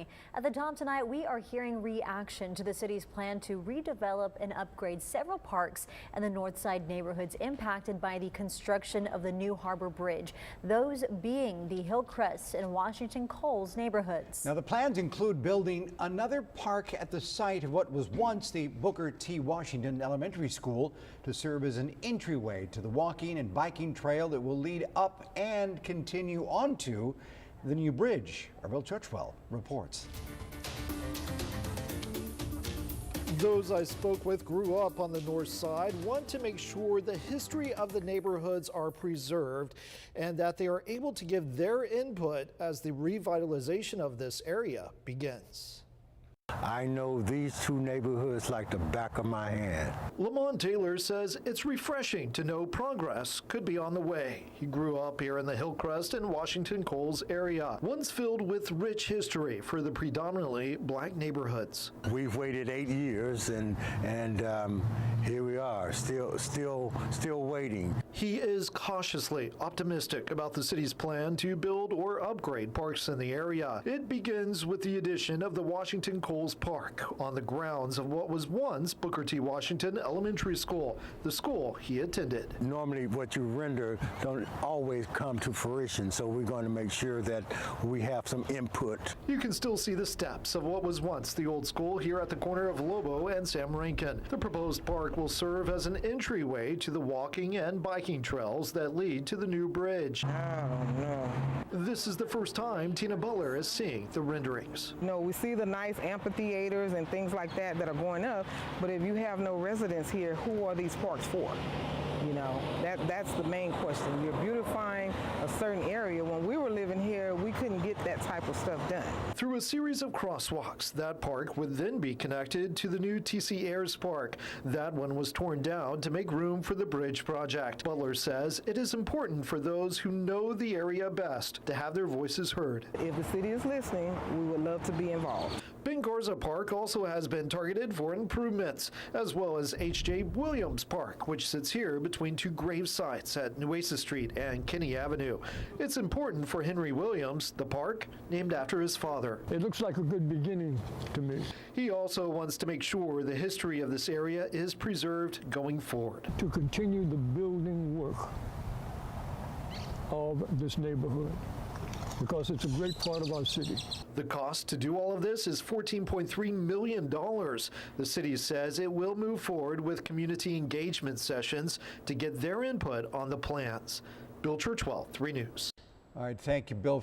County. At the top tonight, we are hearing reaction to the city's plan to redevelop and upgrade several parks in the northside neighborhoods impacted by the construction of the new Harbor Bridge, those being the Hillcrest and Washington Coles neighborhoods. Now, the plans include building another park at the site of what was once the Booker T. Washington Elementary School to serve as an entryway to the walking and biking trail that will lead up and continue onto the new bridge. Our Bill Churchwell reports. Those I spoke with grew up on the north side, want to make sure the history of the neighborhoods are preserved and that they are able to give their input as the revitalization of this area begins. I know these two neighborhoods like the back of my hand. Lamont Taylor says it's refreshing to know progress could be on the way. He grew up here in the Hillcrest and Washington Coles area, once filled with rich history for the predominantly black neighborhoods. We've waited 8 years and here we are, still waiting. He is cautiously optimistic about the city's plan to build or upgrade parks in the area. It begins with the addition of the Washington Coles Park on the grounds of what was once Booker T. Washington Elementary School, the school he attended. Normally what you render don't always come to fruition, so we're going to make sure that we have some input. You can still see the steps of what was once the old school here at the corner of Lobo and Sam Rankin. The proposed park will serve as an entryway to the walking and biking trails that lead to the new bridge. I don't know. This is the first time Tina Butler is seeing the renderings. No, we see the nice amphitheaters and things like that are going up, but if you have no residents here, who are these parks for? You know, that's the main question. You're beautifying a certain area. When we were living here, we couldn't get that type of stuff done. Through a series of crosswalks, that park would then be connected to the new TC Ayers Park. That one was torn down to make room for the bridge project. Butler says it is important for those who know the area best to have their voices heard. If the city is listening, we would love to be involved. Ben Garza Park also has been targeted for improvements, as well as H.J. Williams Park, which sits here between two grave sites at Nueces Street and Kinney Avenue. It's important for Henry Williams, the park named after his father. It looks like a good beginning to me. He also wants to make sure the history of this area is preserved going forward. To continue the building work of this neighborhood, because it's a great part of our city. The cost to do all of this is $14.3 million. The city says it will move forward with community engagement sessions to get their input on the plans. Bill Churchwell, 3 News. All right, thank you, Bill.